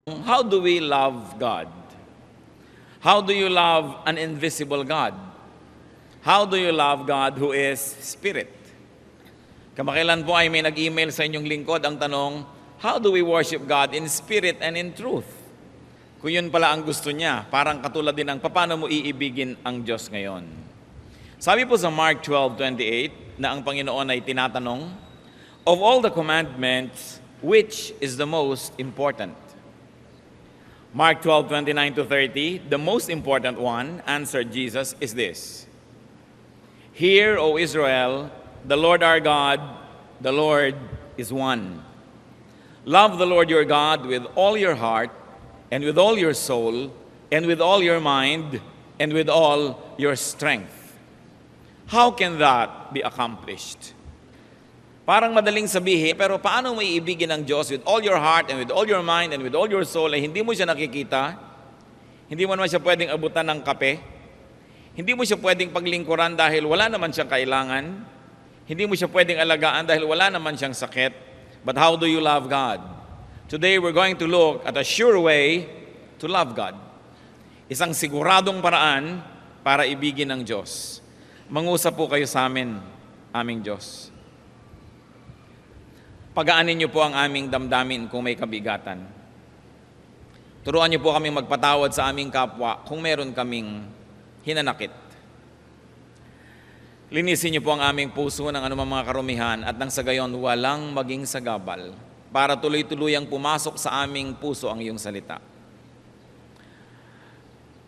How do we love God? How do you love an invisible God? How do you love God who is Spirit? Kamakailan po ay may nag-email sa inyong lingkod ang tanong, how do we worship God in spirit and in truth? Kung yun pala ang gusto niya, parang katulad din ng paano mo iibigin ang Diyos ngayon. Sabi po sa Mark 12:28 na ang Panginoon ay tinatanong, of all the commandments, which is the most important? Mark 12:29-30, the most important one, answered Jesus, is this. Hear, O Israel, the Lord our God, the Lord is one. Love the Lord your God with all your heart, and with all your soul, and with all your mind, and with all your strength. How can that be accomplished? Parang madaling sabihin, pero paano mo iibigin ang Diyos with all your heart, and with all your mind, and with all your soul, ay hindi mo siya nakikita, hindi mo naman siya pwedeng abutan ng kape, hindi mo siya pwedeng paglingkuran dahil wala naman siyang kailangan, hindi mo siya pwedeng alagaan dahil wala naman siyang sakit. But how do you love God? Today we're going to look at a sure way to love God. Isang siguradong paraan para ibigin ng Diyos. Mangusap po kayo sa amin, aming Diyos. Pagaanin niyo po ang aming damdamin kung may kabigatan. Turuan niyo po kaming magpatawad sa aming kapwa kung meron kaming hinanakit. Linisin niyo po ang aming puso ng anumang mga karumihan at nang sa gayon walang maging sagabal para tuloy-tuluyang pumasok sa aming puso ang iyong salita.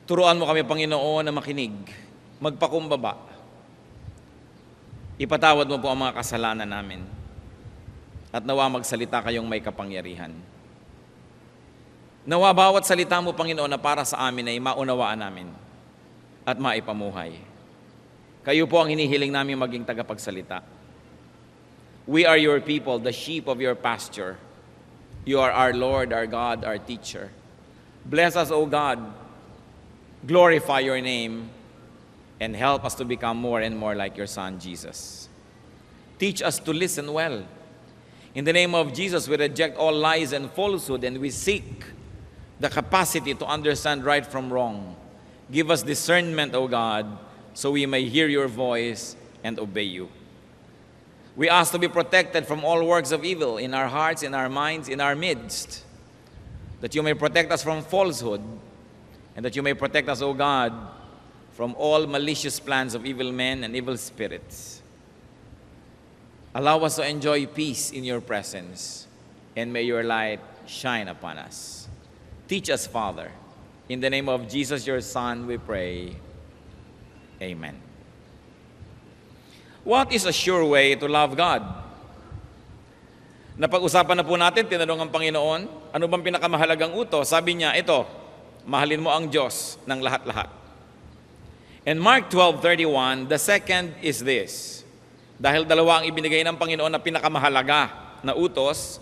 Turuan mo kami, Panginoon, na makinig, magpakumbaba. Ipatawad mo po ang mga kasalanan namin at nawa magsalita kayong may kapangyarihan. Nawa bawat salita mo, Panginoon, na para sa amin ay maunawaan namin at maipamuhay. Kayo po ang hinihiling namin maging tagapagsalita. We are your people, the sheep of your pasture. You are our Lord, our God, our teacher. Bless us, O God. Glorify your name and help us to become more and more like your Son, Jesus. Teach us to listen well. In the name of Jesus, we reject all lies and falsehood and we seek the capacity to understand right from wrong. Give us discernment, O God, so we may hear your voice and obey you. We ask to be protected from all works of evil in our hearts, in our minds, in our midst, that you may protect us from falsehood, and that you may protect us, O God, from all malicious plans of evil men and evil spirits. Allow us to enjoy peace in your presence, and may your light shine upon us. Teach us, Father. In the name of Jesus, your Son, we pray. Amen. What is a sure way to love God? Napag-usapan na po natin, tinanong ang Panginoon, ano bang pinakamahalagang utos? Sabi niya, ito, mahalin mo ang Diyos ng lahat-lahat. In Mark 12:31, the second is this. Dahil dalawa ang ibinigay ng Panginoon na pinakamahalaga na utos,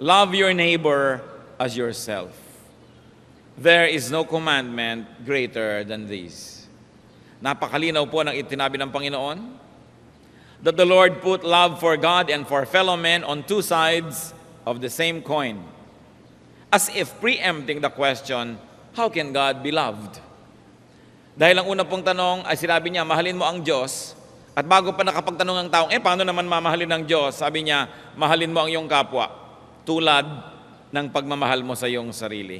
love your neighbor as yourself. There is no commandment greater than this. Napakalinaw po ng itinabi ng Panginoon that the Lord put love for God and for fellow men on two sides of the same coin. As if preempting the question, how can God be loved? Dahil ang una pong tanong ay sinabi niya, mahalin mo ang Diyos. At bago pa nakapagtanong ang taong, paano naman mamahalin ng Diyos? Sabi niya, mahalin mo ang iyong kapwa, tulad ng pagmamahal mo sa iyong sarili.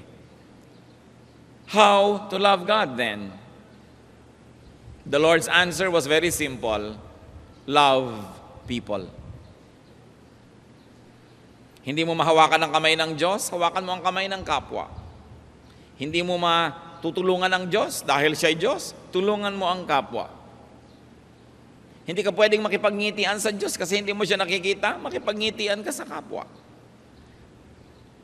How to love God then? The Lord's answer was very simple. Love people. Hindi mo mahawakan ang kamay ng Diyos, hawakan mo ang kamay ng kapwa. Hindi mo matutulungan ang Diyos dahil siya'y Diyos, tulungan mo ang kapwa. Hindi ka pwedeng makipagngitian sa Diyos kasi hindi mo siya nakikita, makipagngitian ka sa kapwa.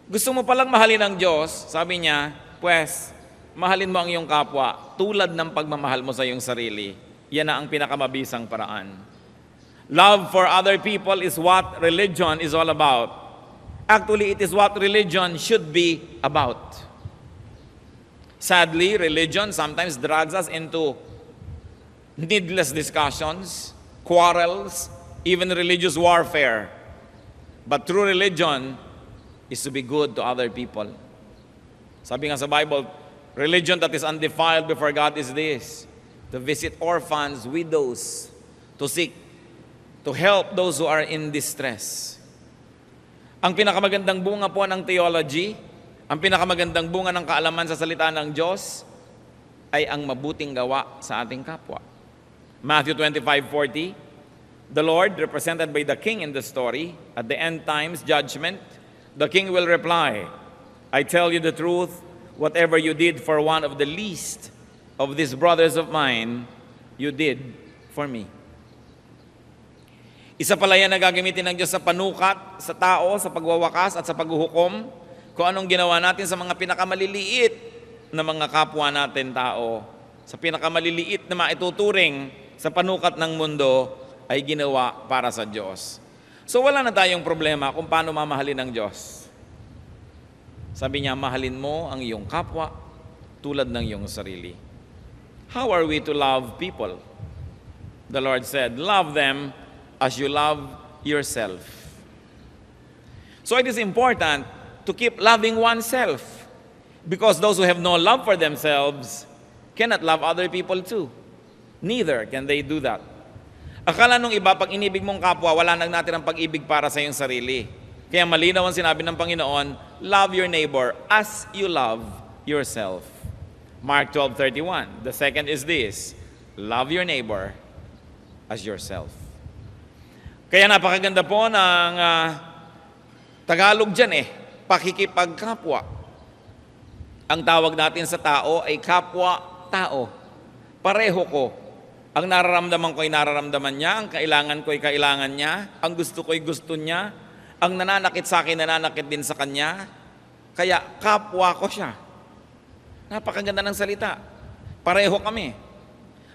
Gusto mo palang mahalin ang Diyos, sabi niya, pues, mahalin mo ang iyong kapwa tulad ng pagmamahal mo sa iyong sarili. Yan na ang pinakamabisang paraan. Love for other people is what religion is all about. Actually, it is what religion should be about. Sadly, religion sometimes drags us into needless discussions, quarrels, even religious warfare. But true religion is to be good to other people. Sabi nga sa Bible, religion that is undefiled before God is this: to visit orphans, widows, to seek, to help those who are in distress. Ang pinakamagandang bunga po ng theology, ang pinakamagandang bunga ng kaalaman sa salita ng Diyos, ay ang mabuting gawa sa ating kapwa. Matthew 25:40, the Lord, represented by the king in the story, at the end times judgment, the king will reply, I tell you the truth, whatever you did for one of the least of these brothers of mine, you did for me. Isa pala yan na gagamitin ng Diyos sa panukat, sa tao, sa pagwawakas at sa paghuhukom, kung anong ginawa natin sa mga pinakamaliliit na mga kapwa natin tao, sa pinakamaliliit na maituturing sa panukat ng mundo, ay ginawa para sa Diyos. So wala na tayong problema kung paano mamahalin ng Diyos. Sabi niya, mahalin mo ang iyong kapwa tulad ng iyong sarili. How are we to love people? The Lord said, love them as you love yourself. So it is important to keep loving oneself, because those who have no love for themselves cannot love other people too. Neither can they do that. Akala nung iba, pag inibig mong kapwa, wala nang natin ang pag-ibig para sa iyong sarili. Kaya malinaw ang sinabi ng Panginoon, love your neighbor as you love yourself. Mark 12:31. The second is this, love your neighbor as yourself. Kaya napakaganda po ng Tagalog dyan pakikipagkapwa. Ang tawag natin sa tao ay kapwa-tao. Pareho ko. Ang nararamdaman ko ay nararamdaman niya, ang kailangan ko ay kailangan niya, ang gusto ko ay gusto niya, ang nananakit sa akin, nananakit din sa kanya. Kaya kapwa ko siya. Napakaganda ng salita. Pareho kami.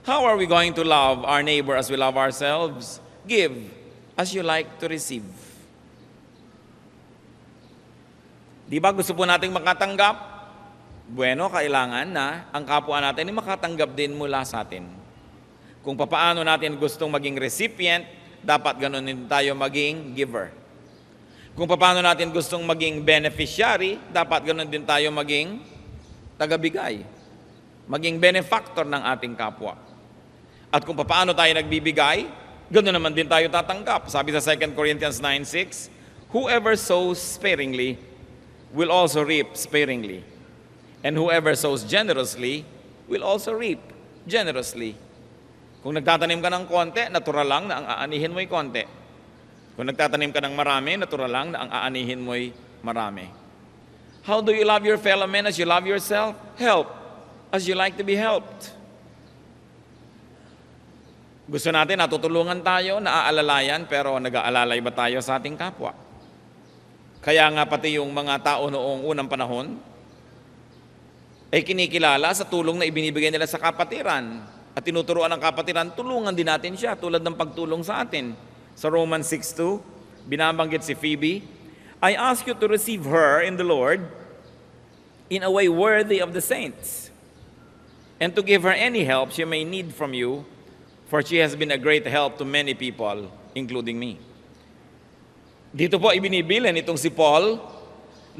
How are we going to love our neighbor as we love ourselves? Give as you like to receive. Di ba gusto po nating makatanggap? Bueno, kailangan na ang kapwa natin ay makatanggap din mula sa atin. Kung papaano natin gustong maging recipient, dapat ganun din tayo maging giver. Kung paano natin gustong maging beneficiary, dapat ganun din tayo maging tagabigay. Maging benefactor ng ating kapwa. At kung paano tayo nagbibigay, ganoon naman din tayo tatanggap. Sabi sa 2 Corinthians 9:6, whoever sows sparingly will also reap sparingly. And whoever sows generously will also reap generously. Kung nagtatanim ka ng konti, natural lang na ang aanihin mo'y konti. Kung nagtatanim ka ng marami, natural lang na ang aanihin mo'y marami. How do you love your fellow men as you love yourself? Help as you like to be helped. Gusto natin, natutulungan tayo, naaalalayan, pero nag-aalalay ba tayo sa ating kapwa? Kaya nga pati yung mga tao noong unang panahon ay kinikilala sa tulong na ibinibigay nila sa kapatiran. At tinuturuan ng kapatiran, tulungan din natin siya tulad ng pagtulong sa atin. Sa Romans 6:2, binabanggit si Phoebe, I ask you to receive her in the Lord in a way worthy of the saints, and to give her any help she may need from you, for she has been a great help to many people, including me. Dito po ibinibilin itong si Paul,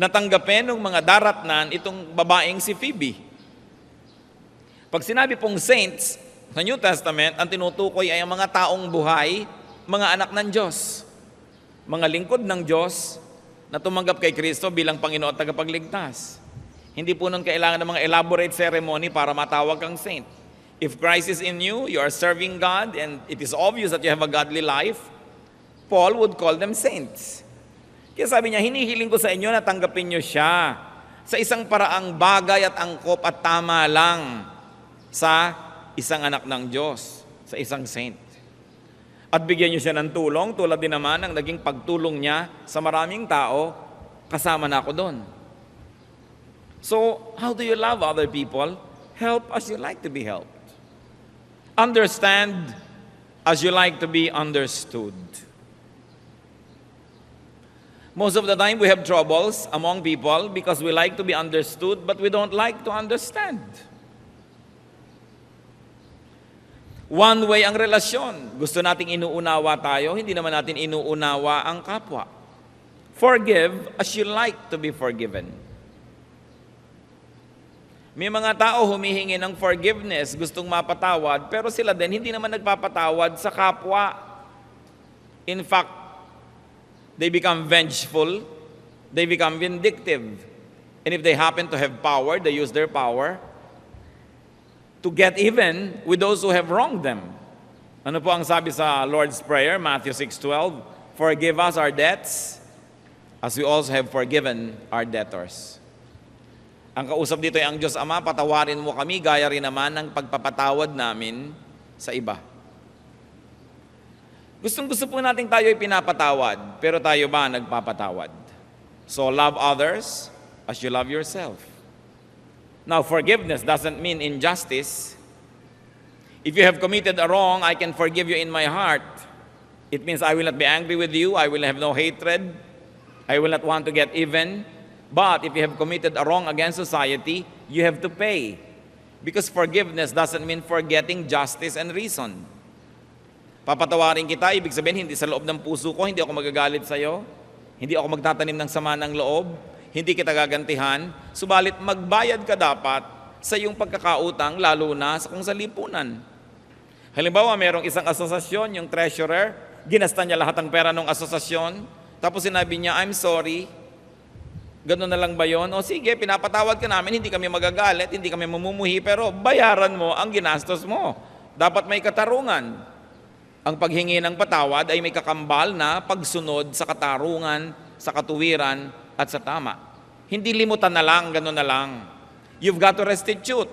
natanggapin ng mga daratnan itong babaeng si Phoebe. Pag sinabi pong saints sa New Testament, ang tinutukoy ay ang mga taong buhay, mga anak ng Diyos, mga lingkod ng Diyos na tumanggap kay Kristo bilang Panginoon at tagapagligtas. Hindi po nun kailangan ng mga elaborate ceremony para matawag kang saint. If Christ is in you, you are serving God, and it is obvious that you have a godly life, Paul would call them saints. Kaya sabi niya, hinihiling ko sa inyo na tanggapin niyo siya sa isang paraang bagay at angkop at tama lang sa isang anak ng Diyos, sa isang saint. At bigyan niyo siya ng tulong, tulad din naman ng naging pagtulong niya sa maraming tao, kasama na ako doon. So, how do you love other people? Help as you like to be helped. Understand as you like to be understood. Most of the time, we have troubles among people because we like to be understood, but we don't like to understand. One way ang relasyon. Gusto nating inuunawa tayo, hindi naman natin inuunawa ang kapwa. Forgive as you like to be forgiven. May mga tao humihingi ng forgiveness, gustong mapatawad, pero sila din hindi naman nagpapatawad sa kapwa. In fact, they become vengeful, they become vindictive. And if they happen to have power, they use their power to get even with those who have wronged them. Ano po ang sabi sa Lord's Prayer, Matthew 6:12? Forgive us our debts, as we also have forgiven our debtors. Ang kausap dito ay ang Diyos Ama, patawarin mo kami, gaya rin naman ng pagpapatawad namin sa iba. Gustong-gusto po natin tayo ay pinapatawad, pero tayo ba nagpapatawad? So love others as you love yourself. Now, forgiveness doesn't mean injustice. If you have committed a wrong, I can forgive you in my heart. It means I will not be angry with you, I will have no hatred, I will not want to get even. But if you have committed a wrong against society, you have to pay. Because forgiveness doesn't mean forgetting justice and reason. Papatawarin kita, ibig sabihin, hindi sa loob ng puso ko, hindi ako magagalit sa'yo, hindi ako magtatanim ng sama ng loob, hindi kita gagantihan, subalit magbayad ka dapat sa iyong pagkakautang, lalo na sa kung sa lipunan. Halimbawa, merong isang asosasyon, yung treasurer, ginasta niya lahat ng pera ng asosasyon, tapos sinabi niya, I'm sorry, gano'n na lang ba yun? O sige, pinapatawad ka namin, hindi kami magagalit, hindi kami mamumuhi, pero bayaran mo ang ginastos mo. Dapat may katarungan. Ang paghingi ng patawad ay may kakambal na pagsunod sa katarungan, sa katuwiran, at sa tama. Hindi limutan na lang, gano'n na lang. You've got to restitute.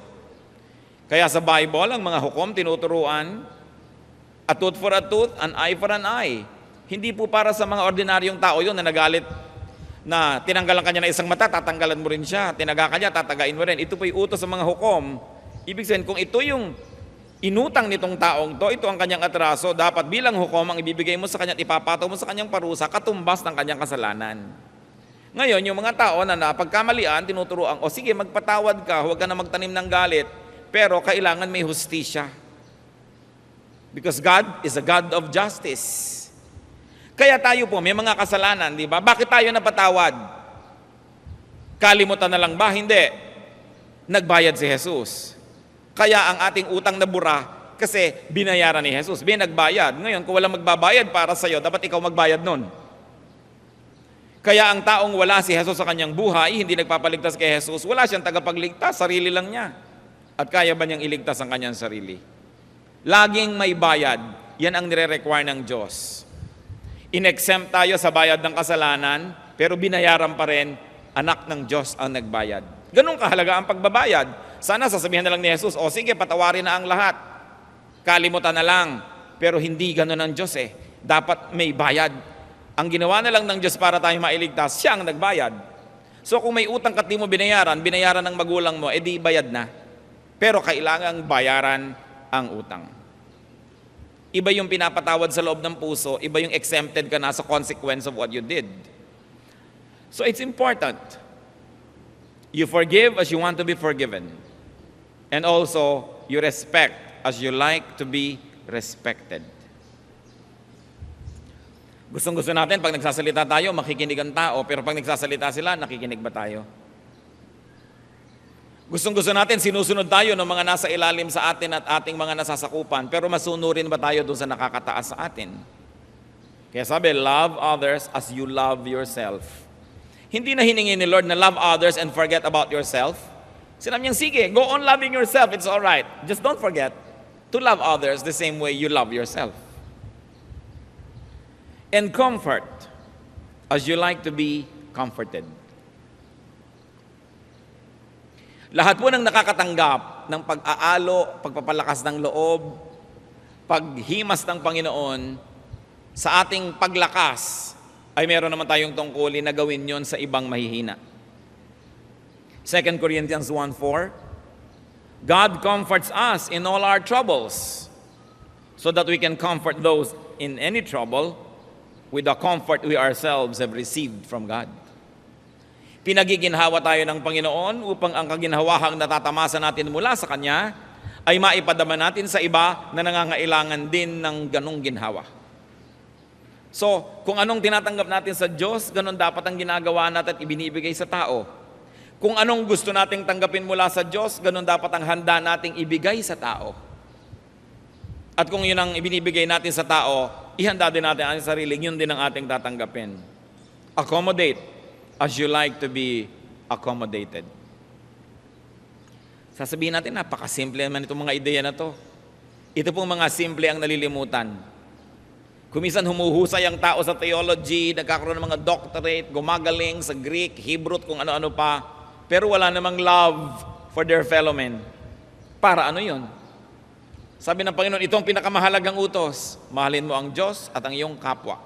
Kaya sa Bible, ang mga hukom tinuturuan, a tooth for a tooth, an eye for an eye. Hindi po para sa mga ordinaryong tao yun na nagalit, na tinanggalan kanya ng isang mata, tatanggalan mo rin siya. Tinaga kanya, tatagain mo rin. Ito po yung utos sa mga hukom. Ibig sabihin, kung ito yung inutang nitong taong to, ito ang kanyang atraso, dapat bilang hukom ang ibibigay mo sa kanya at ipapataw mo sa kanyang parusa, katumbas ng kanyang kasalanan. Ngayon, yung mga tao na napagkamalian, tinuturuan, o sige, magpatawad ka, huwag ka na magtanim ng galit, pero kailangan may hustisya. Because God is a God of justice. Kaya tayo po, may mga kasalanan, di ba? Bakit tayo napatawad? Kalimutan na lang ba? Hindi. Nagbayad si Jesus. Kaya ang ating utang na bura, kasi binayaran ni Jesus. Nagbayad. Ngayon, kung walang magbabayad para sa'yo, dapat ikaw magbayad nun. Kaya ang taong wala si Jesus sa kanyang buhay, hindi nagpapaligtas kay Jesus, wala siyang tagapagligtas, sarili lang niya. At kaya ba niyang iligtas ang kanyang sarili? Laging may bayad. Yan ang nire-require ng Diyos. In-exempt tayo sa bayad ng kasalanan, pero binayaran pa rin, anak ng Diyos ang nagbayad. Ganun kahalaga ang pagbabayad. Sana sasabihan na lang ni Jesus, o sige, patawarin na ang lahat. Kalimutan na lang. Pero hindi ganun ang Diyos eh. Dapat may bayad. Ang ginawa na lang ng Diyos para tayo mailigtas, siya ang nagbayad. So kung may utang ka di mo binayaran ng magulang mo, edi bayad na. Pero kailangang bayaran ang utang. Iba yung pinapatawad sa loob ng puso, iba yung exempted ka na sa consequence of what you did. So it's important. You forgive as you want to be forgiven. And also, you respect as you like to be respected. Gustong-gusto natin, pag nagsasalita tayo, makikinig ang tao, pero pag nagsasalita sila, nakikinig ba tayo? Gustong-gusto natin, sinusunod tayo ng mga nasa ilalim sa atin at ating mga nasasakupan, pero masunurin ba tayo doon sa nakakataas sa atin? Kaya sabi, love others as you love yourself. Hindi na hiningi ni Lord na love others and forget about yourself. Sinabi niya, sige, go on loving yourself, it's all right. Just don't forget to love others the same way you love yourself. And comfort as you like to be comforted. Lahat po ng nakakatanggap ng pag-aalo, pagpapalakas ng loob, paghimas ng Panginoon, sa ating paglakas, ay meron naman tayong tungkulin na gawin yon sa ibang mahihina. 2 Corinthians 1:4, God comforts us in all our troubles, so that we can comfort those in any trouble with the comfort we ourselves have received from God. Pinagiginhawa tayo ng Panginoon upang ang kaginhawahang natatamasa natin mula sa Kanya ay maipadama natin sa iba na nangangailangan din ng ganong ginhawa. So, kung anong tinatanggap natin sa Diyos, ganon dapat ang ginagawa natin at ibinibigay sa tao. Kung anong gusto nating tanggapin mula sa Diyos, ganun dapat ang handa nating ibigay sa tao. At kung yun ang ibinibigay natin sa tao, ihanda din natin ang sarili, yun din ang ating tatanggapin. Accommodate as you like to be accommodated. Sasabihin natin, napakasimple naman itong mga ideya na to. Ito pong mga simple ang nalilimutan. Kuminsan humuhusay ang tao sa theology, nagkakaroon ng mga doctorate, gumagaling sa Greek, Hebrew, kung ano-ano pa, pero wala namang love for their fellow men. Para ano yun? Sabi ng Panginoon, ito ang pinakamahalagang utos. Mahalin mo ang Diyos at ang iyong kapwa.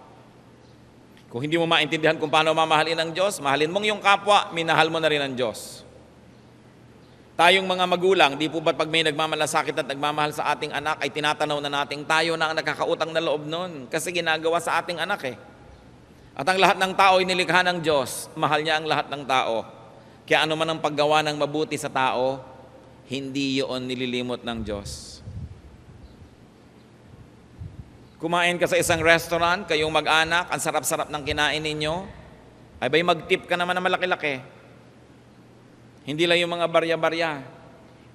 Kung hindi mo maintindihan kung paano mamahalin ang Diyos, mahalin mong iyong kapwa, minahal mo na rin ang Diyos. Tayong mga magulang, di po ba't pag may nagmamalasakit at nagmamahal sa ating anak, ay tinatanaw na nating tayo na ang nakakautang na loob nun. Kasi ginagawa sa ating anak eh. At ang lahat ng tao ay nilikha ng Diyos. Mahal niya ang lahat ng tao. Kaya ano man ang paggawa ng mabuti sa tao, hindi yun nililimot ng Diyos. Kumain ka sa isang restaurant, kayong mag-anak, ang sarap-sarap ng kinain ninyo, ay bay mag-tip ka naman na malaki-laki. Hindi lang yung mga barya-barya.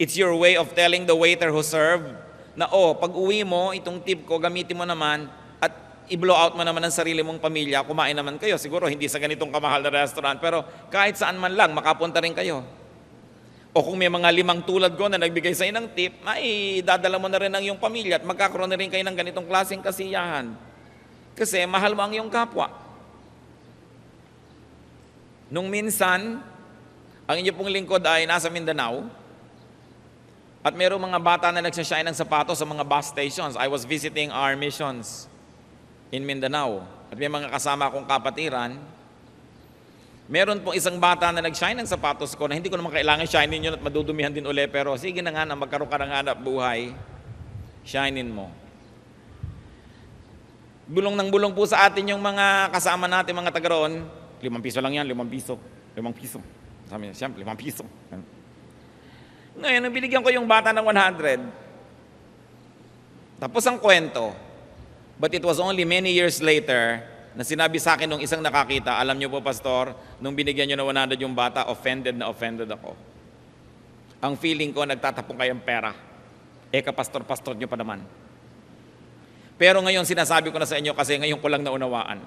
It's your way of telling the waiter who served na, pag uwi mo, itong tip ko, gamitin mo naman at i-blow out mo naman ang sarili mong pamilya, kumain naman kayo. Siguro hindi sa ganitong kamahal na restaurant, pero kahit saan man lang, makapunta rin kayo. O kung may mga 5 tulad ko na nagbigay sa ng tip, ay dadala mo na rin ang iyong pamilya at magkakaroon na rin kayo ng ganitong klaseng kasiyahan. Kasi mahal mo ang iyong kapwa. Nung minsan, ang inyo pong lingkod ay nasa Mindanao at mayroong mga bata na nagsashine ng sapatos sa mga bus stations. I was visiting our missions in Mindanao at may mga kasama akong kapatiran. Meron pong isang bata na nag-shine ng sapatos ko na hindi ko naman kailangan shinein yun at madudumihan din uli, pero sige na nga na magkaroon ka ng hanap buhay, shinein mo. Bulong ng bulong po sa atin yung mga kasama natin, mga taga roon. 5 piso lang yan, 5 piso. 5 piso. Sabi niya, siyempre, 5 piso. Ngayon, nung binigyan ko yung bata ng 100, tapos ang kwento, but it was only many years later na sinabi sa akin nung isang nakakita, alam niyo po, Pastor, nung binigyan niyo ng 100 yung bata, offended na offended ako. Ang feeling ko, nagtatapong kayong pera. Kapastor-pastor niyo pa naman. Pero ngayon, sinasabi ko na sa inyo kasi ngayon ko lang naunawaan.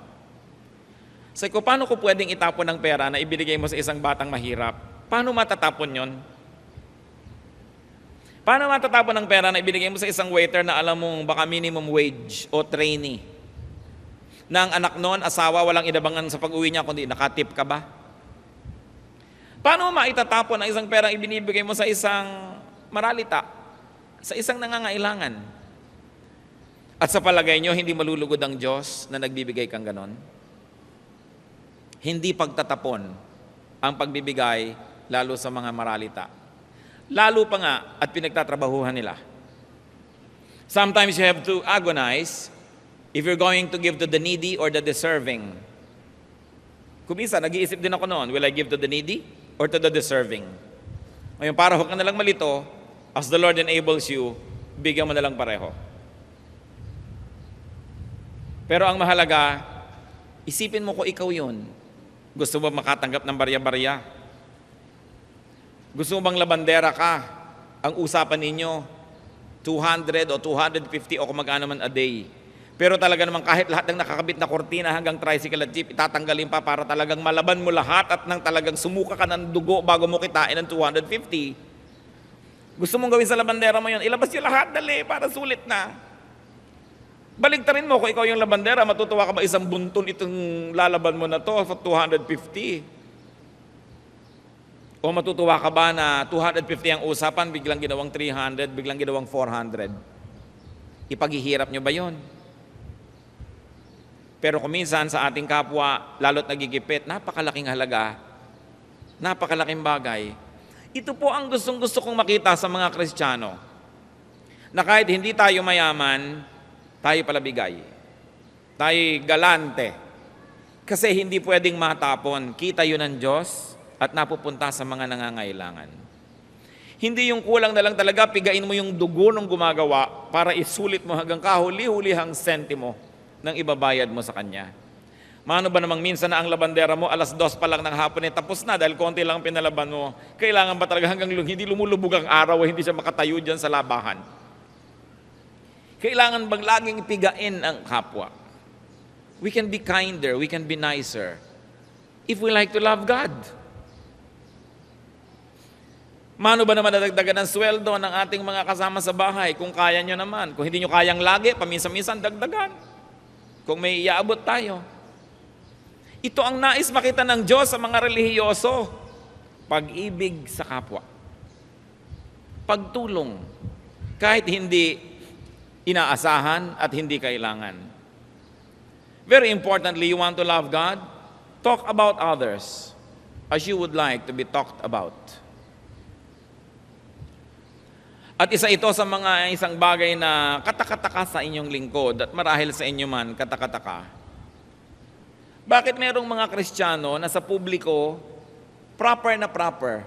Sabi ko, paano ko pwedeng itapon ng pera na ibinigay mo sa isang batang mahirap? Paano matatapon yon? Paano matatapon ng pera na ibinigay mo sa isang waiter na alam mong baka minimum wage o trainee? Na ang anak noon, asawa, walang inabangan sa pag-uwi niya, kundi nakatip ka ba? Paano maitatapon ang isang perang ibinibigay mo sa isang maralita? Sa isang nangangailangan? At sa palagay nyo, hindi malulugod ang Diyos na nagbibigay kang ganon? Hindi pagtatapon ang pagbibigay lalo sa mga maralita. Lalo pa nga at pinagtatrabahuhan nila. Sometimes you have to agonize if you're going to give to the needy or the deserving. Kumisa, nag-iisip din ako noon, will I give to the needy or to the deserving? Ngayon, para huwag ka na lang malito, as the Lord enables you, bigyan mo na lang pareho. Pero ang mahalaga, isipin mo kung ikaw yun. Gusto mo makatanggap ng barya-barya? Gusto mo bang labandera ka? Ang usapan ninyo, 200 o 250 o kung magkano man a day. Pero talaga naman kahit lahat ng nakakabit na kortina hanggang tricycle at jeep, itatanggalin pa para talagang malaban mo lahat at nang talagang sumuka ka ng dugo bago mo kitain ng 250. Gusto mong gawin sa labandera mo yun, ilabas yung lahat, dali, para sulit na. Baligtarin mo, kung ikaw yung labandera, matutuwa ka ba isang bunton itong lalaban mo na to for 250? O matutuwa ka ba na 250 ang usapan, biglang ginawang 300, biglang ginawang 400? Ipaghihirap nyo ba yon? Pero kung minsan sa ating kapwa, lalo't nagigipit, napakalaking halaga, napakalaking bagay. Ito po ang gustong-gusto kong makita sa mga Kristiyano. Na kahit hindi tayo mayaman, tayo palabigay. Tayo galante. Kasi hindi pwedeng matapon. Kita yun ng Diyos at napupunta sa mga nangangailangan. Hindi yung kulang na lang talaga, pigain mo yung dugo ng gumagawa para isulit mo hanggang kahuli-hulihang sentimo ng ibabayad mo sa Kanya. Mano ba namang minsan na ang labandera mo, 2:00 pa lang ng hapon, tapos na dahil konti lang pinalaban mo. Kailangan ba talaga hanggang hindi lumulubog ang araw, hindi siya makatayo dyan sa labahan? Kailangan bang laging pigain ang kapwa? We can be kinder, we can be nicer, if we like to love God. Mano ba naman nadagdagan ng sweldo ng ating mga kasama sa bahay? Kung kaya nyo naman. Kung hindi nyo kayang lagi, paminsan-minsan dagdagan. Kung may iaabot tayo. Ito ang nais makita ng Diyos sa mga relihiyoso. Pag-ibig sa kapwa. Pagtulong. Kahit hindi inaasahan at hindi kailangan. Very importantly, you want to love God? Talk about others as you would like to be talked about. At isa ito sa isang bagay na katakataka sa inyong lingkod at marahil sa inyo man katakataka. Bakit merong mga Kristiyano na sa publiko, proper na proper,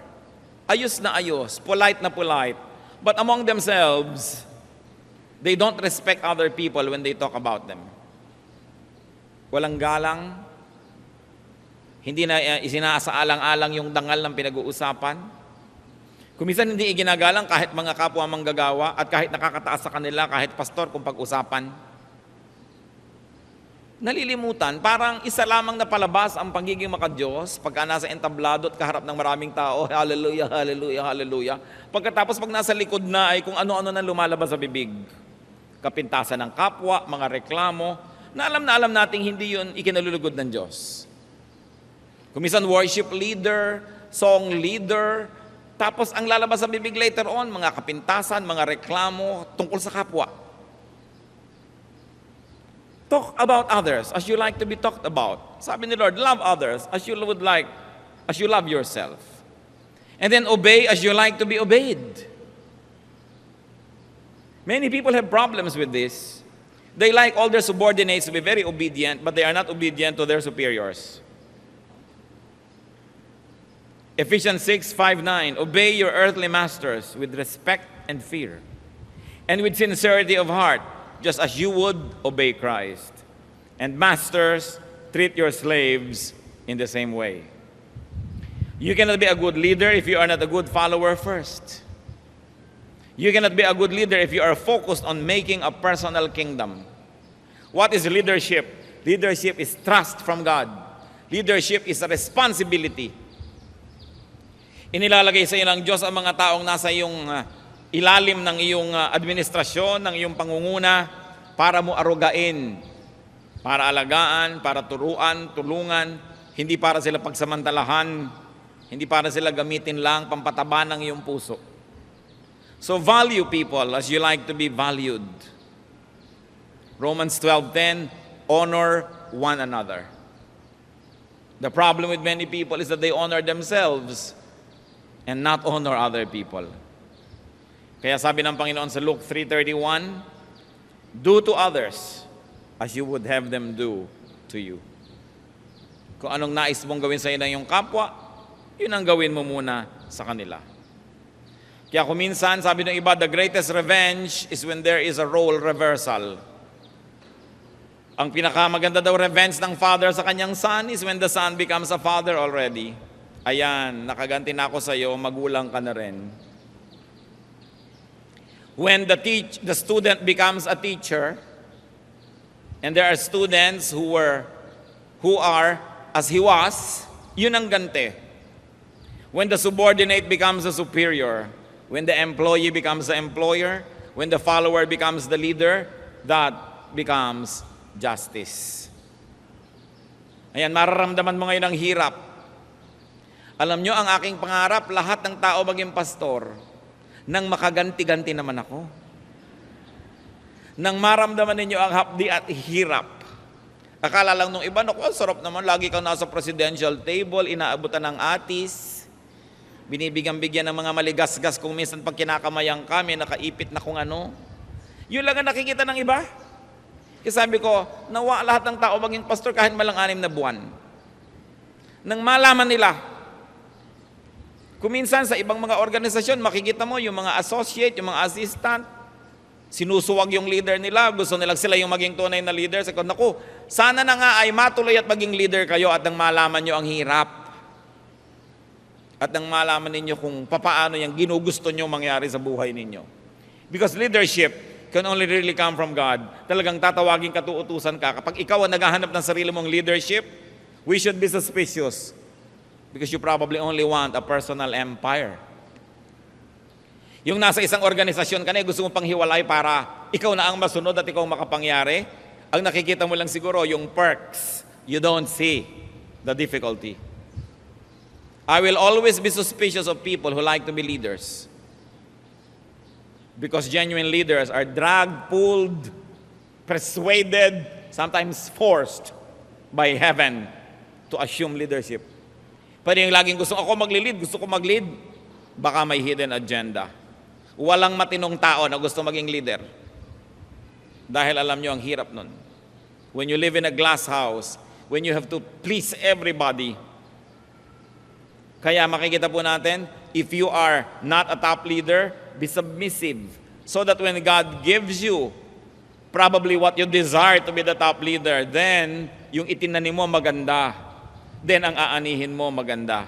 ayos na ayos, polite na polite, but among themselves, they don't respect other people when they talk about them. Walang galang, hindi na isinasaalang-alang yung dangal ng pinag-uusapan. Kuminsan hindi iginagalang kahit mga kapwa manggagawa at kahit nakakataas sa kanila, kahit pastor kung pag-usapan. Nalilimutan, parang isa lamang na palabas ang pagiging makadiyos pagka nasa entablado at kaharap ng maraming tao, hallelujah, hallelujah, hallelujah. Pagkatapos pag nasa likod na ay kung ano-ano na lumalabas sa bibig. Kapintasan ng kapwa, mga reklamo, na alam nating hindi yun ikinalulugod ng Diyos. Kuminsan worship leader, song leader, tapos ang lalabas sa bibig later on, mga kapintasan, mga reklamo tungkol sa kapwa. Talk about others as you like to be talked about. Sabi ni Lord, love others as you love yourself. And then obey as you like to be obeyed. Many people have problems with this. They like all their subordinates to be very obedient, but they are not obedient to their superiors. Ephesians 6:5-9, obey your earthly masters with respect and fear, and with sincerity of heart, just as you would obey Christ. And masters, treat your slaves in the same way. You cannot be a good leader if you are not a good follower first. You cannot be a good leader if you are focused on making a personal kingdom. What is leadership? Leadership is trust from God. Leadership is a responsibility. Inilalagay sa iyo ng Diyos ang mga taong nasa iyong ilalim ng iyong administrasyon, ng iyong pangunguna, para mo arugain, para alagaan, para turuan, tulungan, hindi para sila pagsamantalahan, hindi para sila gamitin lang pampataba ng iyong puso. So value people as you like to be valued. Romans 12:10, honor one another. The problem with many people is that they honor themselves and not honor other people. Kaya sabi ng Panginoon sa Luke 3:31, do to others as you would have them do to you. Kung anong nais mong gawin sa iyong kapwa, yun ang gawin mo muna sa kanila. Kaya kung minsan, sabi ng iba, the greatest revenge is when there is a role reversal. Ang pinakamaganda daw revenge ng father sa kanyang son is when the son becomes a father already. Ayan, nakaganti na ako sa iyo, magulang ka na rin. When the student becomes a teacher, and there are students who are as he was, yun ang ganti. When the subordinate becomes a superior, when the employee becomes the employer, when the follower becomes the leader, that becomes justice. Ayan, mararamdaman mo ngayon ang hirap. Alam nyo, ang aking pangarap, lahat ng tao maging pastor, nang makaganti-ganti naman ako. Nang maramdaman ninyo ang hapdi at hirap. Akala lang nung iba, naku, sarap naman, lagi kang nasa presidential table, inaabutan ng atis, binibigyan-bigyan ng mga maligasgas kung minsan pag kinakamayang kami, nakaipit na kung ano. Yun lang ang nakikita ng iba. Kaya sabi ko, nawa lahat ng tao maging pastor kahit malang 6 na buwan. Nang malaman nila, kuminsan sa ibang mga organisasyon, makikita mo yung mga associate, yung mga assistant, Sinusuwag yung leader nila, gusto nilang sila yung maging tunay na leader. Sabi ko, naku, sana na nga ay matuloy at maging leader kayo at nang malaman nyo ang hirap. At nang malaman ninyo kung papaano yung ginugusto nyo mangyari sa buhay ninyo. Because leadership can only really come from God. Talagang tatawagin katuutusan ka. Kapag ikaw ang naghahanap ng sarili mong leadership, we should be suspicious. Because you probably only want a personal empire. Yung nasa isang organisasyon ka na, gusto mo pang hiwalay para ikaw na ang masunod at ikaw makapangyari. Ang nakikita mo lang siguro, yung perks. You don't see the difficulty. I will always be suspicious of people who like to be leaders. Because genuine leaders are dragged, pulled, persuaded, sometimes forced by heaven to assume leadership. Pero yung laging gusto ko mag-lead, baka may hidden agenda. Walang matinong tao na gusto maging leader. Dahil alam nyo ang hirap nun. When you live in a glass house, when you have to please everybody. Kaya makikita po natin, if you are not a top leader, be submissive. So that when God gives you probably what you desire to be the top leader, then yung itinanim mo maganda. Then ang aanihin mo maganda.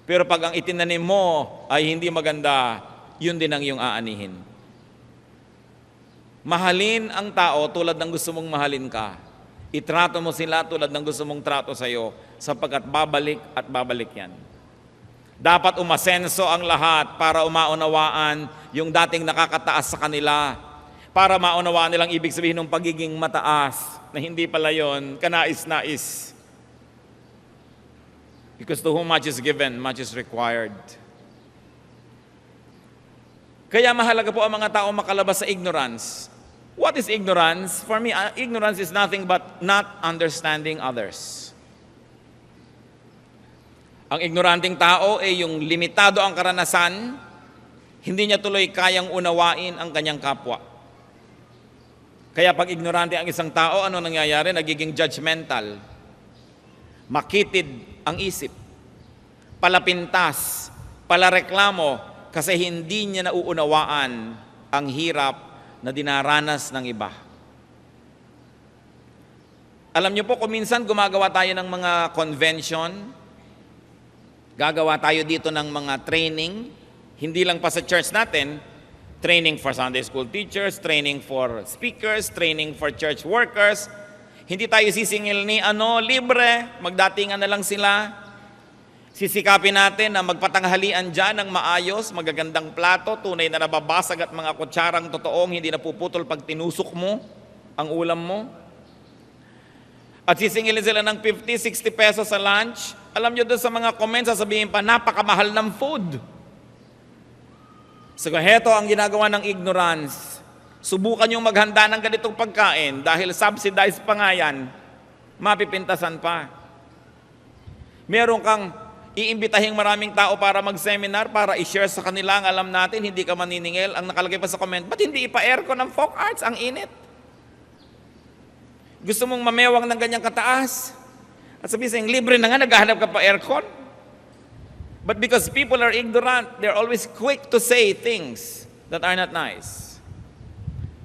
Pero pag ang itinanim mo ay hindi maganda, yun din ang iyong aanihin. Mahalin ang tao tulad ng gusto mong mahalin ka. Itrato mo sila tulad ng gusto mong trato sa iyo, sapagkat babalik at babalik yan. Dapat umasenso ang lahat para umaunawaan yung dating nakakataas sa kanila, para maunawaan nilang ibig sabihin ng pagiging mataas, na hindi pala yun, kanais-nais. Because to whom much is given, much is required. Kaya mahalaga po ang mga tao makalabas sa ignorance. What is ignorance? For me, ignorance is nothing but not understanding others. Ang ignoranting tao ay yung limitado ang karanasan, hindi niya tuloy kayang unawain ang kanyang kapwa. Kaya pag ignorante ang isang tao, ano nangyayari? Nagiging judgmental. Makitid ang isip. Palapintas, palareklamo, kasi hindi niya nauunawaan ang hirap na dinaranas ng iba. Alam niyo po, kung minsan gumagawa tayo ng mga convention, gagawa tayo dito ng mga training, hindi lang pa sa church natin, training for Sunday school teachers, training for speakers, training for church workers. Hindi tayo sisingil ni libre, magdatingan na lang sila. Sisikapin natin na magpatanghalian dyan ng maayos, magagandang plato, tunay na nababasag at mga kutsarang totoong hindi napuputol pag tinusok mo ang ulam mo. At sisingilin sila ng 50, 60 pesos sa lunch. Alam nyo doon sa mga comments, sasabihin pa, napakamahal ng food. So, heto ang ginagawa ng ignorance. Subukan yung maghanda ng ganitong pagkain dahil subsidized pa nga yan, mapipintasan pa. Meron kang iimbitahing maraming tao para mag-seminar, para i-share sa kanila ang alam natin, hindi ka maniningil. Ang nakalagay pa sa comment, ba't hindi ipa-aircon ng folk arts? Ang init. Gusto mong mamewang ng ganyang kataas? At sabihin sa'yo, libre na nga, naghahanap ka pa aircon? But because people are ignorant, they're always quick to say things that are not nice.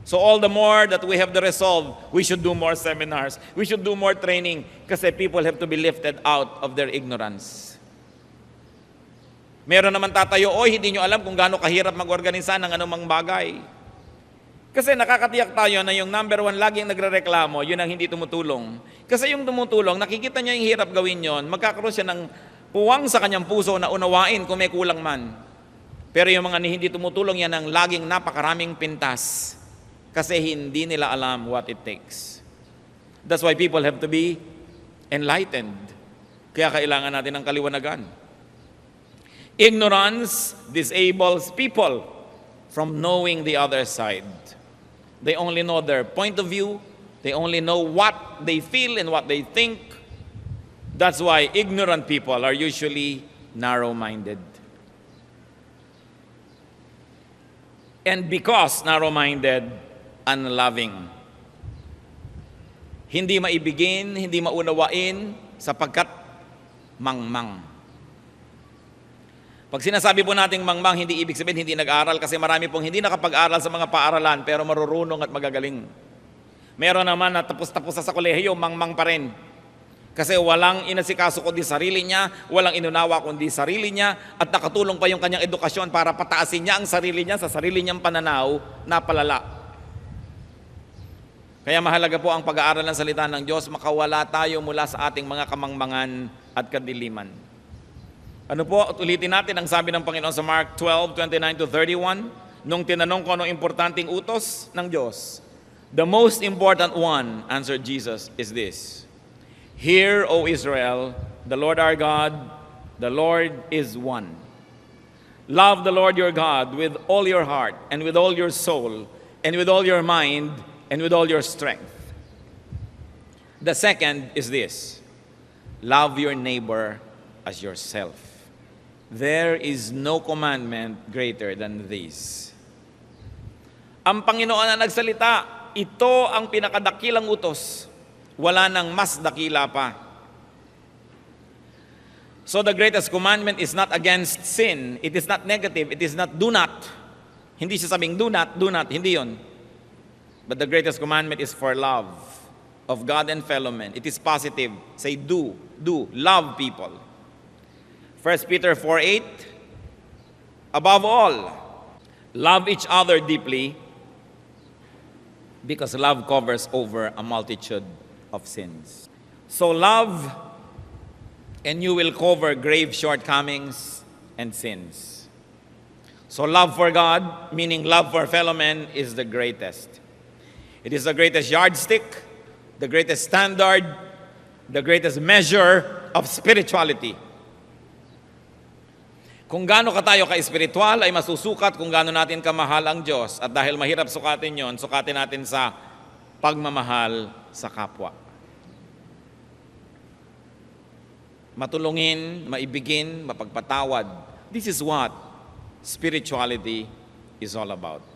So all the more that we have the resolve, we should do more seminars, we should do more training, kasi people have to be lifted out of their ignorance. Meron naman tatayo, hindi nyo alam kung gaano kahirap mag-organisa ng anumang bagay. Kasi nakakatiyak tayo na yung number one laging nagrereklamo, yun ang hindi tumutulong. Kasi yung tumutulong, nakikita niya yung hirap gawin yon, magkakaroon siya ng puwang sa kanyang puso na unawain kung may kulang man. Pero yung mga hindi tumutulong, yan ang laging napakaraming pintas. Kasi hindi nila alam what it takes. That's why people have to be enlightened. Kaya kailangan natin ng kaliwanagan. Ignorance disables people from knowing the other side. They only know their point of view. They only know what they feel and what they think. That's why ignorant people are usually narrow-minded. And because narrow-minded, unloving. Hindi maibigin, hindi maunawain, sapagkat mangmang. Pag sinasabi po nating mangmang, hindi ibig sabihin hindi nag-aral kasi marami pong hindi nakapag-aral sa mga paaralan pero marurunong at magagaling. Meron naman na tapos-tapos sa kolehiyo, mangmang pa rin. Kasi walang inasikaso kundi sarili niya, walang inunawa kundi sarili niya, at nakatulong pa yung kanyang edukasyon para pataasin niya ang sarili niya sa sarili niyang pananaw na palala. Kaya mahalaga po ang pag-aaral ng salita ng Diyos, makawala tayo mula sa ating mga kamangmangan at kadiliman. Ano po, ulitin natin ang sabi ng Panginoon sa Mark 12:29-31, nung tinanong ko anong importanteng utos ng Diyos. The most important one, answered Jesus, is this: Hear, O Israel, the Lord our God, the Lord is one. Love the Lord your God with all your heart, and with all your soul, and with all your mind, and with all your strength. The second is this: love your neighbor as yourself. There is no commandment greater than this. Ang Panginoon na nagsalita, ito ang pinakadakilang utos. Wala nang mas dakila pa. So the greatest commandment is not against sin. It is not negative. It is not do not. Hindi siya sabing do not, hindi yon. But the greatest commandment is for love of God and fellow men. It is positive. Say do, love people. 1 Peter 4:8, above all, love each other deeply, because love covers over a multitude of sins. So love, and you will cover grave shortcomings and sins. So love for God, meaning love for fellow men, is the greatest. It is the greatest yardstick, the greatest standard, the greatest measure of spirituality. Kung gaano ka tayo ka-espiritual ay masusukat kung gaano natin kamahal ang Diyos. At dahil mahirap sukatin yon, sukatin natin sa pagmamahal sa kapwa. Matulungin, maibigin, mapagpatawad. This is what spirituality is all about.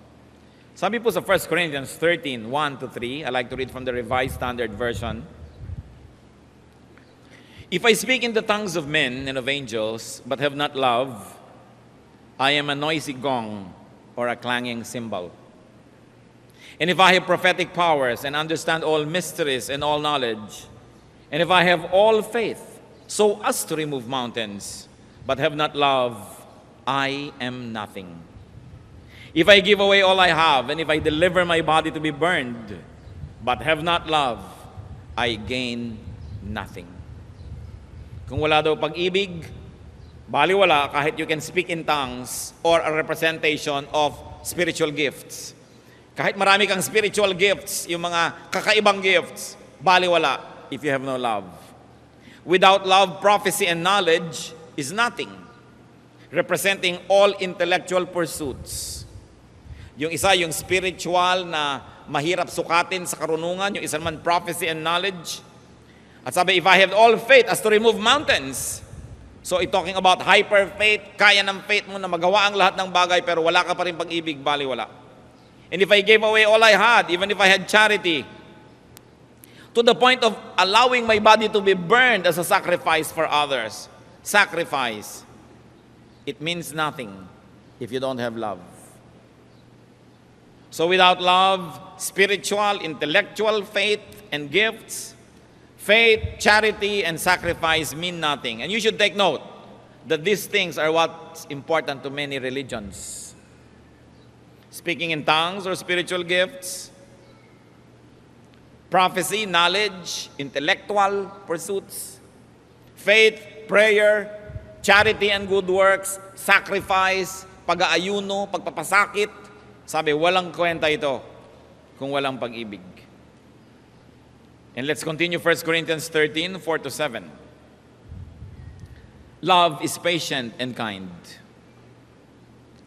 Sabi po sa 1 Corinthians 13:1-3, I like to read from the Revised Standard Version. If I speak in the tongues of men and of angels, but have not love, I am a noisy gong or a clanging cymbal. And if I have prophetic powers and understand all mysteries and all knowledge, and if I have all faith, so as to remove mountains, but have not love, I am nothing. If I give away all I have, and if I deliver my body to be burned, but have not love, I gain nothing. Kung wala daw pag-ibig, baliwala kahit you can speak in tongues or a representation of spiritual gifts. Kahit marami kang spiritual gifts, yung mga kakaibang gifts, baliwala if you have no love. Without love, prophecy and knowledge is nothing, representing all intellectual pursuits. Yung isa, yung spiritual na mahirap sukatin sa karunungan, yung isa naman prophecy and knowledge. At sabi, if I have all faith as to remove mountains. So, talking about hyper faith, kaya ng faith mo na magawa ang lahat ng bagay pero wala ka pa rin pag-ibig, baliwala. And if I gave away all I had, even if I had charity, to the point of allowing my body to be burned as a sacrifice for others. Sacrifice. It means nothing if you don't have love. So without love, spiritual, intellectual faith and gifts, faith, charity, and sacrifice mean nothing. And you should take note that these things are what's important to many religions. Speaking in tongues or spiritual gifts, prophecy, knowledge, intellectual pursuits, faith, prayer, charity and good works, sacrifice, pag-aayuno, pagpapasakit. Sabi, walang kwenta ito kung walang pag-ibig. And let's continue 1 Corinthians 13:4-7. Love is patient and kind.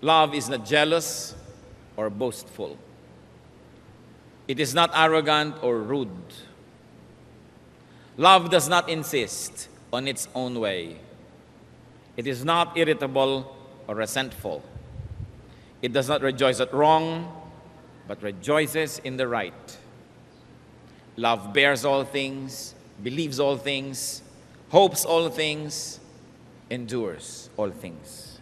Love is not jealous or boastful. It is not arrogant or rude. Love does not insist on its own way. It is not irritable or resentful. It does not rejoice at wrong, but rejoices in the right. Love bears all things, believes all things, hopes all things, endures all things.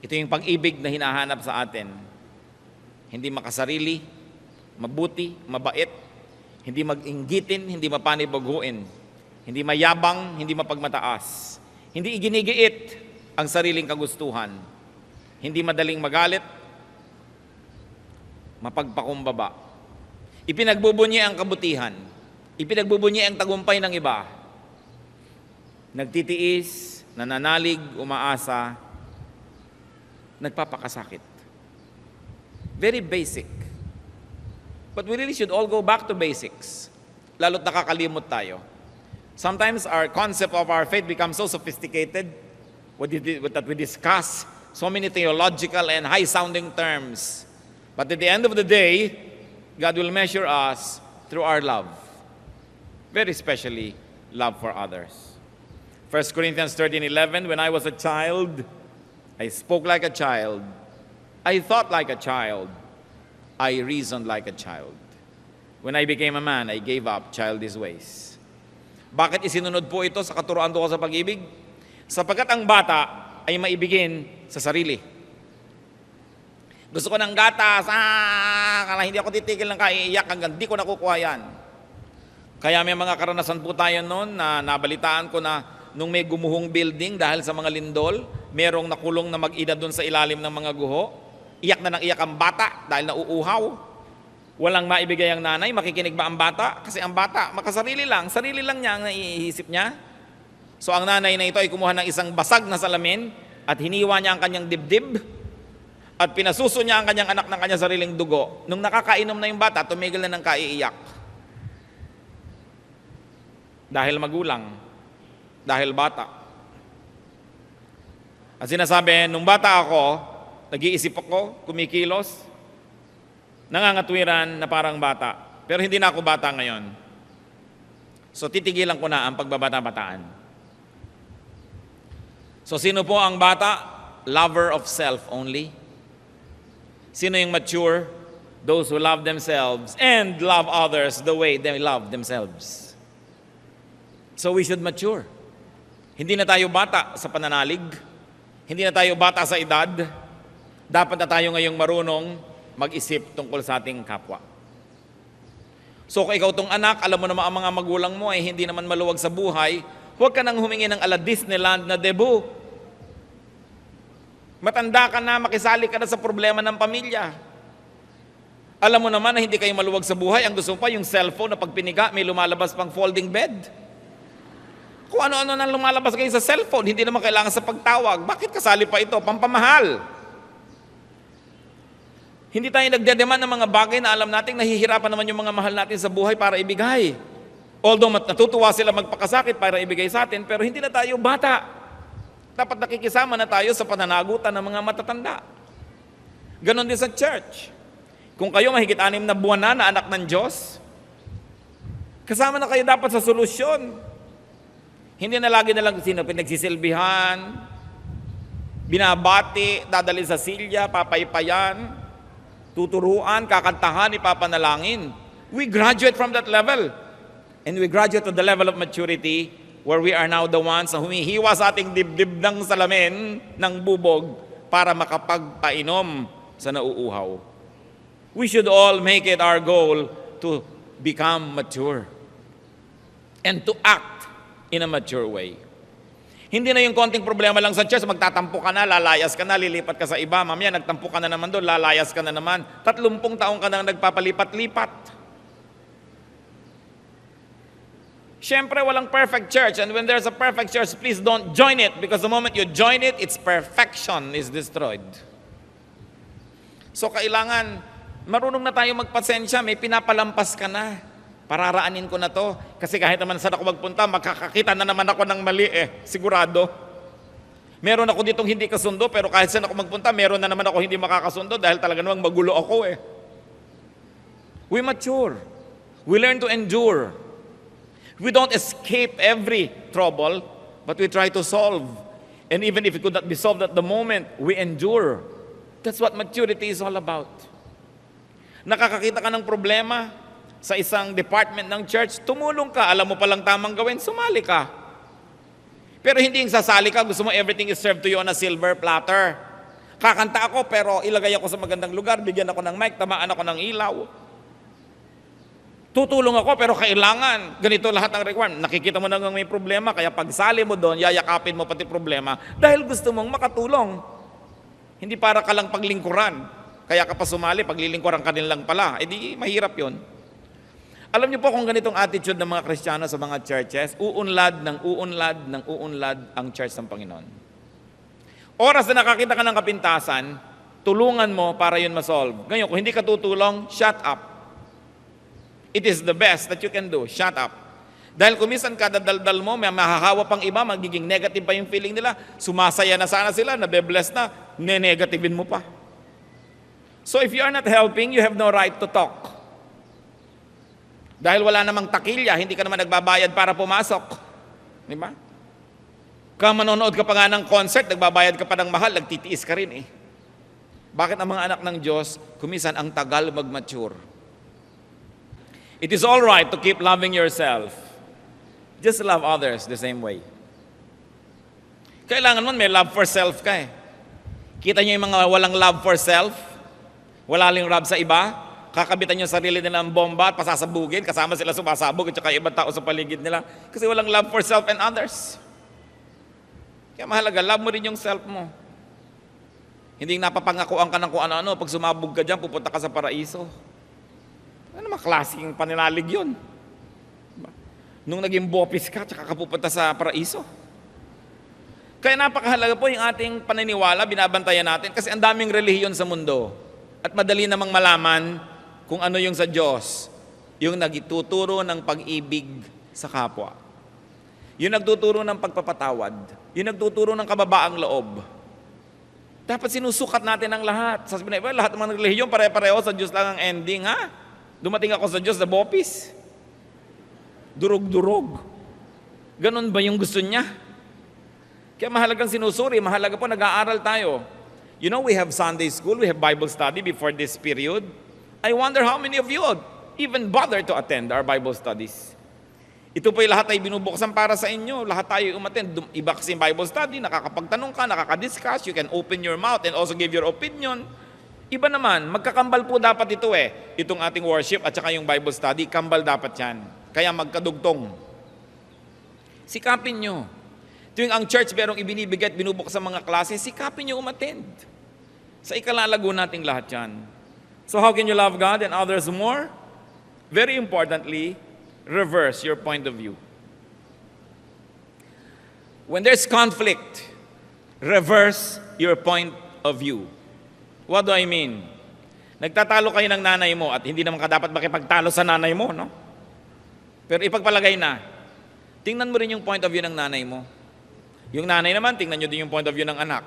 Ito yung pag-ibig na hinahanap sa atin. Hindi makasarili, mabuti, mabait, hindi mag-inggitin, hindi mapanibaguin, hindi mayabang, hindi mapagmataas, hindi iginigiit ang sariling kagustuhan, hindi madaling magalit, mapagpakumbaba. Ipinagbubunyi ang kabutihan, ipinagbubunyi ang tagumpay ng iba. Nagtitiis, nananalig, umaasa, nagpapakasakit. Very basic. But we really should all go back to basics. Lalo't nakakalimot tayo. Sometimes our concept of our faith becomes so sophisticated that we discuss so many theological and high-sounding terms. But at the end of the day, God will measure us through our love. Very especially, love for others. 1 Corinthians 13:11, when I was a child, I spoke like a child. I thought like a child. I reasoned like a child. When I became a man, I gave up childish ways. Bakit isinunod po ito sa katuroan ko sa pag-ibig? Sapagkat ang bata ay maibigin sa sarili. Gusto ko ng gatas, kala hindi ako titigil ng kaiiyak hanggang di ko nakukuha yan. Kaya may mga karanasan po tayo noon na nabalitaan ko na nung may gumuhong building dahil sa mga lindol, merong nakulong na mag-ina doon sa ilalim ng mga guho. Iyak na ng iyak ang bata dahil nauuhaw. Walang maibigay ang nanay, makikinig ba ang bata? Kasi ang bata, sarili lang niya ang naiisip niya. So ang nanay na ito ay kumuha ng isang basag na salamin at hiniwa niya ang kanyang dibdib at pinasuso niya ang kanyang anak ng kanyang sariling dugo. Nung nakakainom na yung bata, tumigil na ng kaiiyak. Dahil magulang, dahil bata. At sinasabi, nung bata ako, nag-iisip ako, kumikilos, nangangatwiran na parang bata. Pero hindi na ako bata ngayon. So titigilan ko na ang pagbabata-bataan. So sino po ang bata? Lover of self only. Sino yung mature? Those who love themselves and love others the way they love themselves. So we should mature. Hindi na tayo bata sa pananalig. Hindi na tayo bata sa edad. Dapat na tayo ngayong marunong mag-isip tungkol sa ating kapwa. So kung ikaw tong anak, alam mo naman ang mga magulang mo ay hindi naman maluwag sa buhay, huwag ka nang humingi ng ala Disneyland na debut. Matanda ka na, makisali ka na sa problema ng pamilya. Alam mo naman na hindi kayo maluwag sa buhay, ang gusto mo pa yung cellphone na pag piniga, may lumalabas pang folding bed. Kung ano-ano nang lumalabas kayo sa cellphone, hindi naman kailangan sa pagtawag. Bakit kasali pa ito? Pampamahal. Hindi tayo nagdedemand ng mga bagay na alam natin nahihirapan naman yung mga mahal natin sa buhay para ibigay. Although natutuwa sila magpakasakit para ibigay sa atin, pero hindi na tayo bata. Dapat nakikisama na tayo sa pananagutan ng mga matatanda. Ganon din sa church. Kung kayo mahigit 6 na buwan na anak ng Diyos, kasama na kayo dapat sa solusyon. Hindi na lagi na lang sino pinagsisilbihan, binabati, dadali sa silya, papaypayan, tuturuan, kakantahan, ipapanalangin. We graduate from that level. And we graduate to the level of maturity where we are now the ones na humihiwa sa ating dibdib ng salamin ng bubog para makapagpainom sa nauuhaw. We should all make it our goal to become mature and to act in a mature way. Hindi na yung konting problema lang sa church, magtatampo ka na, lalayas ka na, lilipat ka sa iba, mamaya nagtampo ka na naman doon, lalayas ka na naman. 30 taong ka nang nagpapalipat-lipat. Siyempre, walang perfect church, and when there's a perfect church, please don't join it, because the moment you join it, its perfection is destroyed. So kailangan, marunong na tayo magpasensya, may pinapalampas ka na. Pararaanin ko na to. Kasi kahit naman saan ako magpunta, makakakita na naman ako ng mali sigurado. Meron ako ditong hindi kasundo, pero kahit saan ako magpunta, meron na naman ako hindi makakasundo dahil talaga namang magulo ako We mature. We learn to endure. We don't escape every trouble, but we try to solve. And even if it could not be solved at the moment, we endure. That's what maturity is all about. Nakakakita ka ng problema sa isang department ng church, tumulong ka, alam mo palang tamang gawin, sumali ka. Pero hindi yung sasali ka, gusto mo everything is served to you on a silver platter. Kakanta ako pero ilagay ako sa magandang lugar, bigyan ako ng mic, tamaan ako ng ilaw. Tutulong ako pero kailangan ganito lahat ang requirement. Nakikita mo na may problema, kaya pagsali mo doon, yayakapin mo pati problema dahil gusto mong makatulong. Hindi para ka lang paglingkuran. Kaya ka pa sumali, paglilingkuran ka din lang pala. Eh di mahirap yon. Alam niyo po kung ganitong attitude ng mga Kristiyano sa mga churches, uunlad ang church ng Panginoon. Oras na nakakita ka ng kapintasan, tulungan mo para yun masolve. Ngayon, kung hindi ka tutulong, shut up. It is the best that you can do. Shut up. Dahil kung minsan kadadaldal mo, may mahahawa pang iba, magiging negative pa yung feeling nila, sumasaya na sana sila, nabe-bless na, ne-negativein mo pa. So if you are not helping, you have no right to talk. Dahil wala namang takilya, hindi ka naman nagbabayad para pumasok. Di ba? Kung manonood ka pa nga ng concert, nagbabayad ka pa ng mahal, nagtitiis ka rin eh. Bakit ang mga anak ng Diyos, kumisan ang tagal mag-mature? It is all right to keep loving yourself. Just love others the same way. Kailangan mo may love for self ka eh. Kita niyo yung mga walang love for self? Wala lang love sa iba? Kakabitan yung sarili nila ng bomba at pasasabugin, kasama sila sumasabog at saka ibang tao sa paligid nila. Kasi walang love for self and others. Kaya mahalaga, love mo rin yung self mo. Hindi napapangakuan ka ng kung ano-ano. Pag sumabog ka dyan, pupunta ka sa paraiso. Ano naman klaseng paninalig yun? Nung naging bopis ka, tsaka ka pupunta sa paraiso. Kaya napakahalaga po yung ating paniniwala, binabantayan natin, kasi ang daming relihiyon sa mundo. At madali namang malaman kung ano yung sa Diyos, yung nagtuturo ng pag-ibig sa kapwa. Yung nagtuturo ng pagpapatawad. Yung nagtuturo ng kababaang loob. Dapat sinusukat natin ang lahat. Sasabihin na, lahat ng mga relihiyon, pare-pareho sa Diyos lang ang ending, ha? Dumating ako sa Diyos na bopis. Durog-durog. Ganon ba yung gusto niya? Kaya mahalagang sinusuri, mahalaga po nag-aaral tayo. You know, we have Sunday school, we have Bible study before this period. I wonder how many of you would even bother to attend our Bible studies. Ito po yung lahat ay binubuksan para sa inyo. Lahat tayo umattend. Iba kasi yung Bible study, nakakapagtanong ka, nakakadiscuss, you can open your mouth and also give your opinion. Iba naman, magkakambal po dapat ito eh. Itong ating worship at saka yung Bible study, kambal dapat yan. Kaya magkadugtong. Sikapin nyo. Tuwing ang church merong ibinibigay at binubuksan mga klase, sikapin nyo umattend. Sa ikalalago nating lahat yan. So how can you love God and others more? Very importantly, reverse your point of view. When there's conflict, reverse your point of view. What do I mean? Nagtatalo kayo ng nanay mo at hindi naman ka dapat makipagtalo sa nanay mo, no? Pero ipagpalagay na, tingnan mo rin yung point of view ng nanay mo. Yung nanay naman, tingnan nyo din yung point of view ng anak.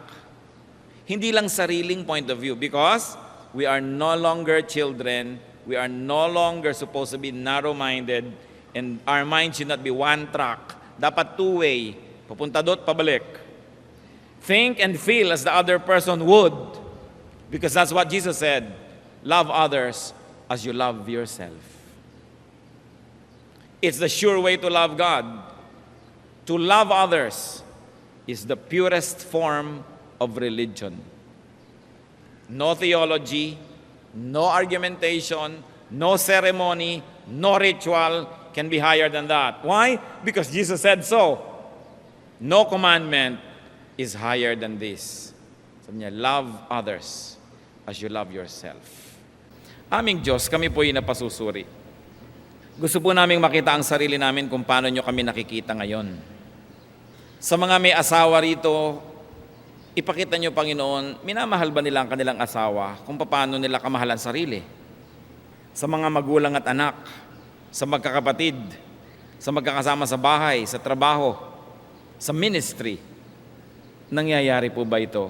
Hindi lang sariling point of view because we are no longer children, we are no longer supposed to be narrow-minded, and our mind should not be one track. Dapat two-way, papunta do't, pabalik. Think and feel as the other person would. Because that's what Jesus said, love others as you love yourself. It's the sure way to love God. To love others is the purest form of religion. No theology, no argumentation, no ceremony, no ritual can be higher than that. Why? Because Jesus said so. No commandment is higher than this. Sabi niya, love others as you love yourself. Aming Diyos, kami po ay napasusuri. Gusto po naming makita ang sarili namin kung paano nyo kami nakikita ngayon. Sa mga may asawa rito, ipakita nyo, Panginoon, minamahal ba nila ang kanilang asawa kung paano nila kamahalan sarili? Sa mga magulang at anak, sa magkakapatid, sa magkakasama sa bahay, sa trabaho, sa ministry, nangyayari po ba ito?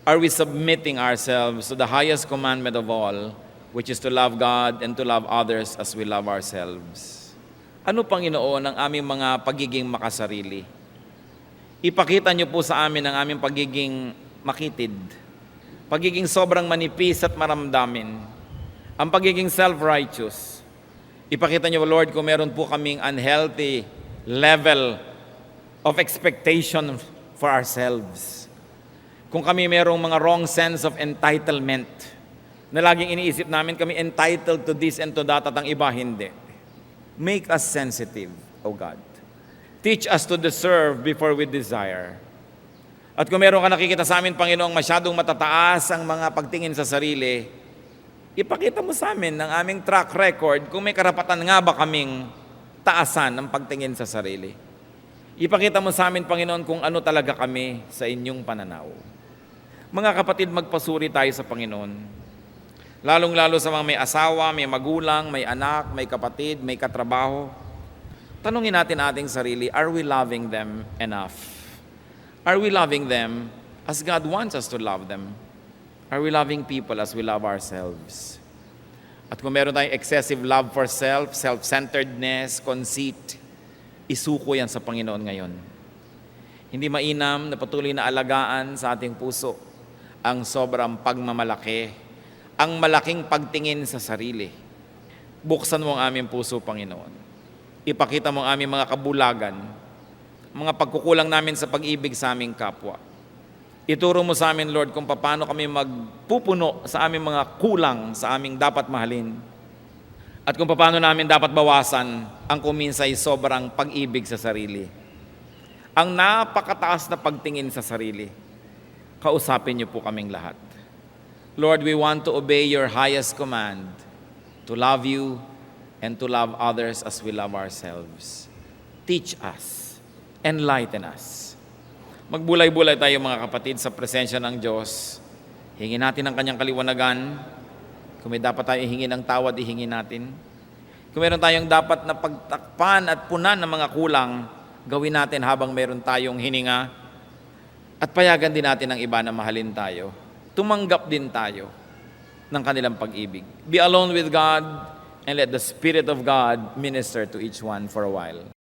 Are we submitting ourselves to the highest commandment of all, which is to love God and to love others as we love ourselves? Ano, Panginoon, ang aming mga pagiging makasarili? Ipakita niyo po sa amin ang aming pagiging makitid, pagiging sobrang manipis at maramdamin, ang pagiging self-righteous. Ipakita niyo, Lord, kung meron po kaming unhealthy level of expectation for ourselves. Kung kami merong mga wrong sense of entitlement, na laging iniisip namin kami entitled to this and to that at ang iba hindi. Make us sensitive, O God. Teach us to deserve before we desire. At kung meron ka nakikita sa amin, Panginoong, masyadong matataas ang mga pagtingin sa sarili, ipakita mo sa amin ng aming track record kung may karapatan nga ba kaming taasan ang pagtingin sa sarili. Ipakita mo sa amin, Panginoon, kung ano talaga kami sa inyong pananaw. Mga kapatid, magpasuri tayo sa Panginoon. Lalong-lalo sa mga may asawa, may magulang, may anak, may kapatid, may katrabaho. Tanungin natin ating sarili, are we loving them enough? Are we loving them as God wants us to love them? Are we loving people as we love ourselves? At kung meron tayong excessive love for self, self-centeredness, conceit, isuko yan sa Panginoon ngayon. Hindi mainam na patuloy na alagaan sa ating puso ang sobrang pagmamalaki, ang malaking pagtingin sa sarili. Buksan mo ang aming puso, Panginoon. Ipakita mo ang aming mga kabulagan, mga pagkukulang namin sa pag-ibig sa aming kapwa. Ituro mo sa amin, Lord, kung paano kami magpupuno sa aming mga kulang sa aming dapat mahalin. At kung paano namin dapat bawasan ang kuminsay sobrang pag-ibig sa sarili. Ang napakataas na pagtingin sa sarili. Kausapin niyo po kaming lahat. Lord, we want to obey your highest command, to love you and to love others as we love ourselves. Teach us. Enlighten us. Magbulay-bulay tayo mga kapatid sa presensya ng Diyos. Hingin natin ang kanyang kaliwanagan. Kung may dapat tayo hingin ng tawad, ihingin natin. Kung meron tayong dapat na pagtakpan at punan ng mga kulang, gawin natin habang meron tayong hininga. At payagan din natin ang iba na mahalin tayo. Tumanggap din tayo ng kanilang pag-ibig. Be alone with God and let the Spirit of God minister to each one for a while.